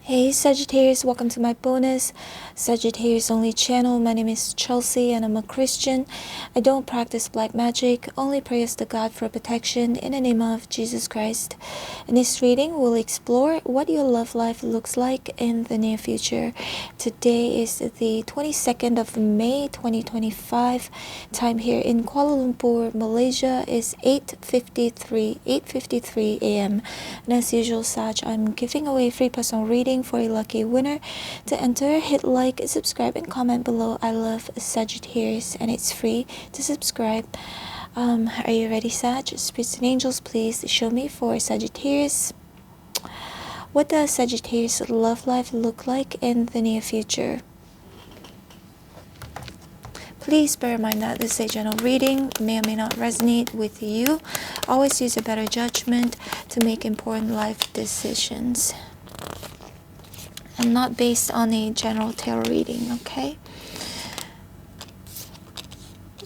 Hey Sagittarius, welcome to my bonus Sagittarius only channel. My name is Chelsea and I'm a Christian. I don't practice black magic, only prayers to God for protection in the name of Jesus Christ. In this reading, we'll explore what your love life looks like in the near future. Today is the 22nd of May 2025. Time here in Kuala Lumpur, Malaysia is 8:53 a.m. And as usual, Sag, I'm giving away free personal reading for a lucky winner. To enter, hit like, subscribe, and comment below. I love Sagittarius and it's free to subscribe. Are you ready, Sag? Spirits and angels, please show me for Sagittarius. What does Sagittarius love life look like in the near future? Please bear in mind that this is a general reading, may or may not resonate with you. Always use a better judgment to make important life decisions. And not based on a general tarot reading, okay?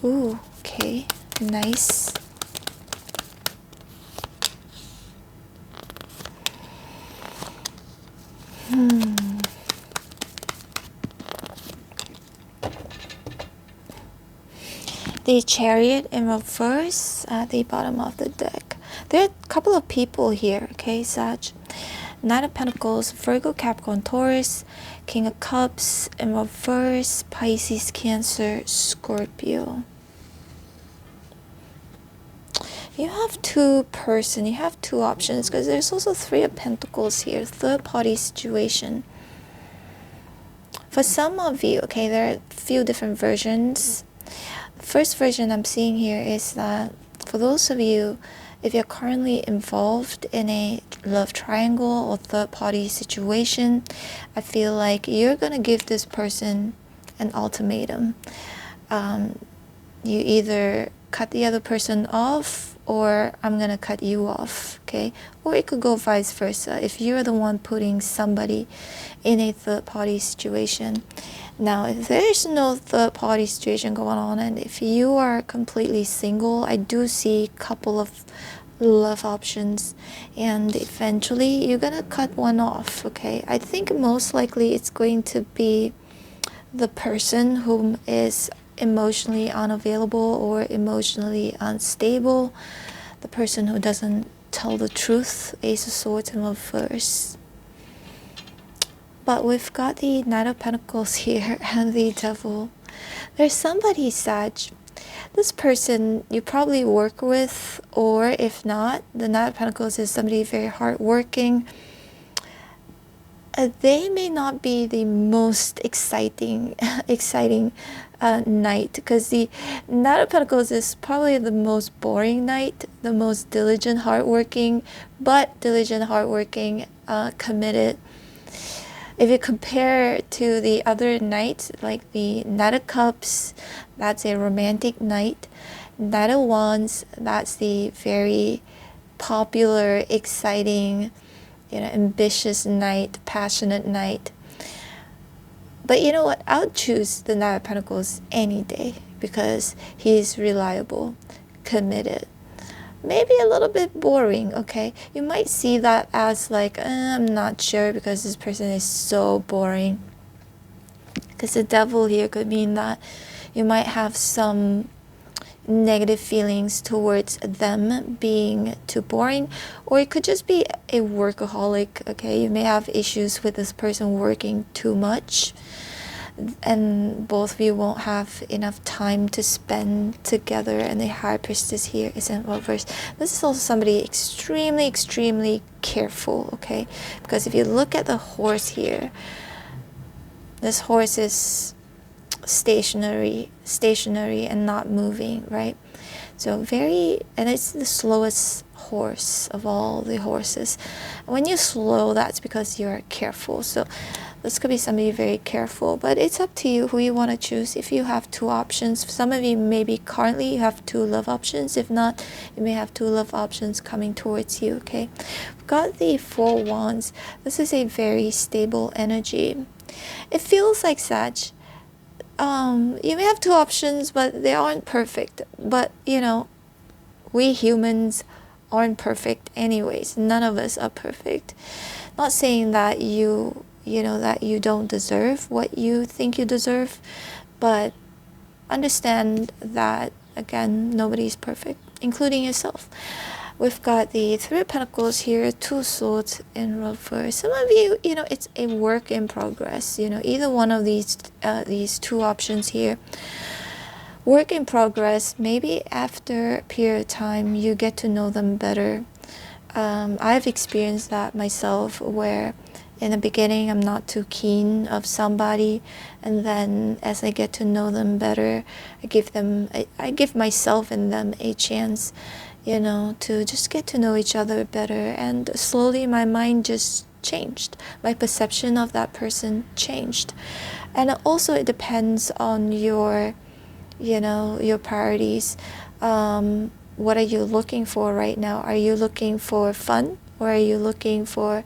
Ooh, okay, nice. The Chariot in reverse at the bottom of the deck. There are a couple of people here, okay, Sag? Knight of Pentacles, Virgo, Capricorn, Taurus, King of Cups in reverse, Pisces, Cancer, Scorpio. You have two options because there's also Three of Pentacles here, third party situation. For some of you, okay, there are a few different versions. The first version I'm seeing here is that for those of you, if you're currently involved in a love triangle or third-party situation, I feel like you're going to give this person an ultimatum. You either cut the other person off or I'm going to cut you off, okay? Or it could go vice versa if you're the one putting somebody in a third-party situation. Now, if there's no third-party situation going on and if you are completely single, I do see a couple of love options and eventually you're gonna cut one off, okay? I think most likely it's going to be the person whom is emotionally unavailable or emotionally unstable, the person who doesn't tell the truth, Ace of Swords in reverse. But we've got the Knight of Pentacles here and the Devil. There's somebody, Sag. This person you probably work with, or if not, the Knight of Pentacles is somebody very hardworking. They may not be the most exciting knight, because the Knight of Pentacles is probably the most boring knight, the most diligent, hardworking, committed. If you compare to the other knights, like the Knight of Cups, that's a romantic knight. Knight of Wands, that's the very popular, exciting, ambitious knight, passionate knight. But you know what? I would choose the Knight of Pentacles any day because he's reliable, committed. Maybe a little bit boring, okay? You might see that as like, I'm not sure because this person is so boring. Because the Devil here could mean that you might have some negative feelings towards them being too boring, or it could just be a workaholic, okay? You may have issues with this person working too much, and both of you won't have enough time to spend together, and the High Priestess here is in reverse. This is also somebody extremely careful, okay? Because if you look at the horse here, this horse is stationary and not moving, right? So and it's the slowest horse of all the horses. When you're slow, that's because you're careful. So this could be somebody very careful, but it's up to you who you want to choose. If you have two options, for some of you maybe currently you have two love options. If not, you may have two love options coming towards you, okay? We've got the Four Wands. This is a very stable energy. It feels like such. You may have two options, but they aren't perfect. But, we humans aren't perfect anyways. None of us are perfect. Not saying that that you don't deserve what you think you deserve, but understand that, again, nobody's perfect, including yourself. We've got the Three of Pentacles here, Two Swords in reverse. Some of you, it's a work in progress. Either one of these two options here. Work in progress. Maybe after a period of time, you get to know them better. I've experienced that myself, where in the beginning I'm not too keen of somebody, and then as I get to know them better, I give myself and them a chance, to just get to know each other better, and slowly my mind just changed. My perception of that person changed. And also it depends on your priorities. What are you looking for right now? Are you looking for fun, or are you looking for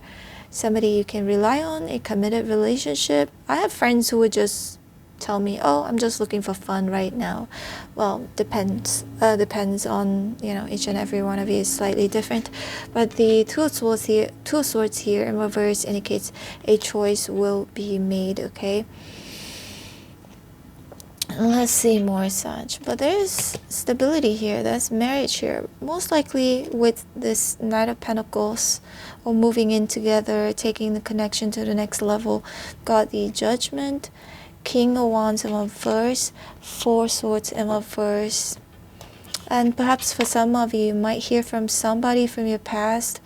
somebody you can rely on, a committed relationship? I have friends who would just tell me, oh, I'm just looking for fun right now. Well, depends on, each and every one of you is slightly different. But the Two Swords here in reverse indicates a choice will be made, okay? Let's see more such. But there's stability here. There's marriage here. Most likely with this Knight of Pentacles, or moving in together, taking the connection to the next level. Got the Judgment, King of Wands in reverse, Four Swords in reverse. And perhaps for some of you, you might hear from somebody from your past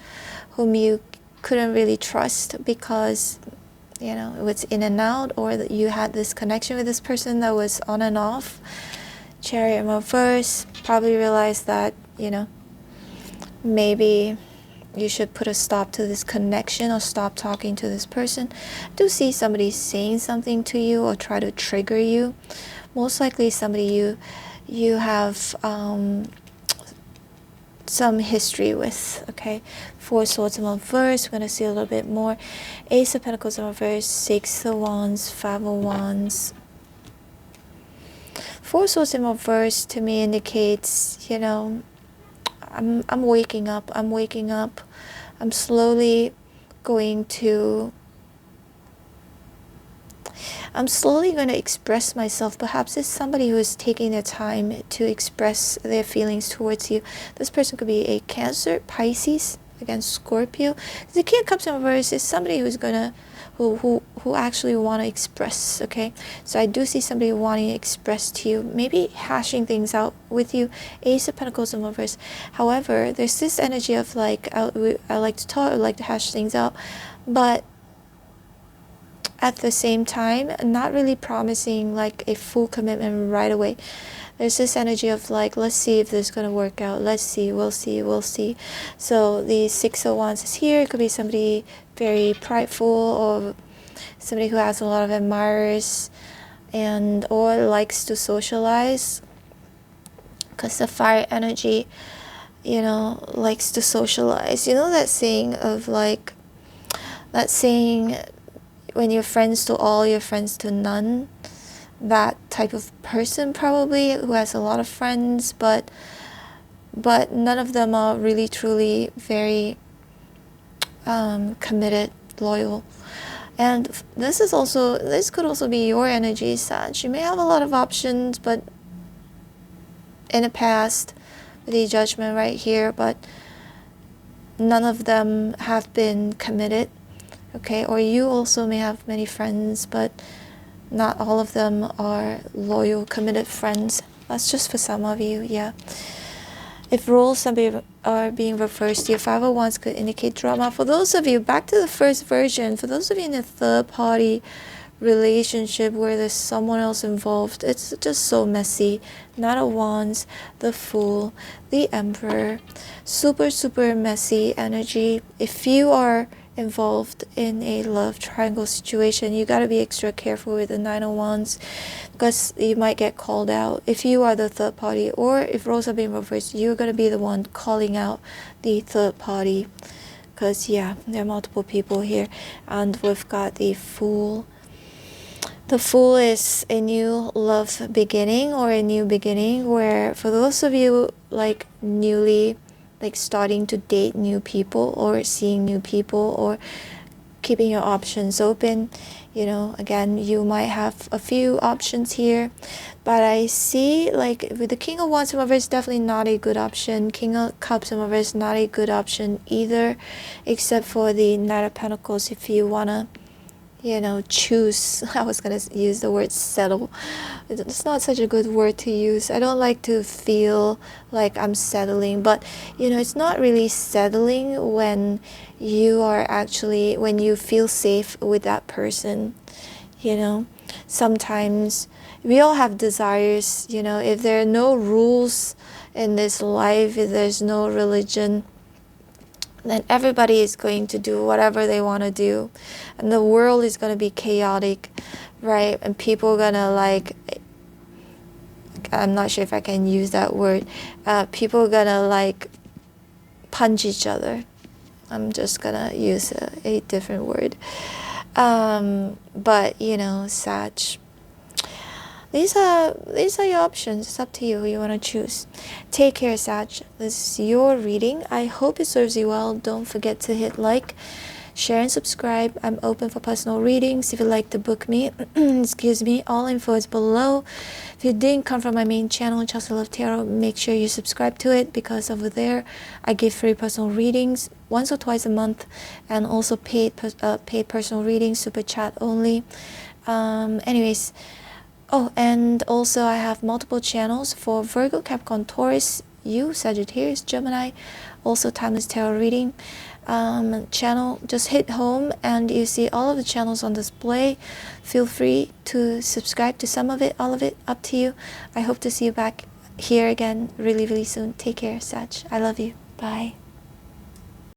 whom you couldn't really trust because it was in and out, or that you had this connection with this person that was on and off. Chariot in reverse. Probably realized that, maybe you should put a stop to this connection, or stop talking to this person. Do see somebody saying something to you or try to trigger you. Most likely somebody you have some history with, okay? Four Swords in reverse. We're going to see a little bit more. Ace of Pentacles in reverse, Six of Wands, Five of Wands. Four Swords in reverse to me indicates, I'm waking up. I'm slowly going to express myself. Perhaps it's somebody who is taking their time to express their feelings towards you. This person could be a Cancer, Pisces, against Scorpio. The King of Cups in reverse is somebody who actually want to express, okay? So I do see somebody wanting to express to you, maybe hashing things out with you. Ace of Pentacles in reverse. However, there's this energy of like, I like to talk, I like to hash things out, but at the same time, not really promising like a full commitment right away. There's this energy of like, let's see if this is going to work out. Let's see, we'll see. So the Six of Wands is here. It could be somebody very prideful, or somebody who has a lot of admirers, or likes to socialize. Because the fire energy, likes to socialize. That saying of like, when you're friends to all, you're friends to none. That type of person, probably, who has a lot of friends, but none of them are really truly very committed, loyal. And this could also be your energy, Sag. You may have a lot of options, but in the past, the Judgment right here, but none of them have been committed. Okay, or you also may have many friends, but not all of them are loyal, committed friends. That's just for some of you, yeah. If roles are being reversed, your Five of Wands could indicate drama. For those of you, back to the first version, for those of you in a third-party relationship where there's someone else involved, it's just so messy. Knight of Wands, the Fool, the Emperor. Super, super messy energy. If you are involved in a love triangle situation, you got to be extra careful with the Nine of Wands, because you might get called out. If you are the third party, or if roles are being reversed, you're going to be the one calling out the third party, because there are multiple people here. And we've got the Fool. The Fool is a new love beginning, or a new beginning, where for those of you like newly starting to date new people, or seeing new people, or keeping your options open. You know, again, you might have a few options here, but I see like with the King of Wands in reverse, definitely not a good option. King of Cups in reverse, not a good option either, except for the Knight of Pentacles if you wanna, you know, choose. I was gonna use the word settle. It's not such a good word to use. I don't like to feel like I'm settling, but you know, it's not really settling when you are actually, when you feel safe with that person. You know, sometimes we all have desires. You know, if there are no rules in this life, if there's no religion, then everybody is going to do whatever they want to do, and the world is going to be chaotic, right? And people are gonna like, I'm not sure if I can use that word, people are gonna like punch each other. I'm just gonna use a different word, but you know, Sag, these are your options. It's up to you who you want to choose. Take care, Sag. This is your reading. I hope it serves you well. Don't forget to hit like, share, and subscribe. I'm open for personal readings. If you'd like to book me, excuse me, all info is below. If you didn't come from my main channel, Chelsea Love Tarot, make sure you subscribe to it, because over there I give free personal readings once or twice a month, and also paid personal readings, super chat only. Anyways. Oh, and also I have multiple channels for Virgo, Capricorn, Taurus, you, Sagittarius, Gemini, also Timeless Tarot Reading channel. Just hit home and you see all of the channels on display. Feel free to subscribe to some of it, all of it, up to you. I hope to see you back here again really, really soon. Take care, Sag. I love you. Bye.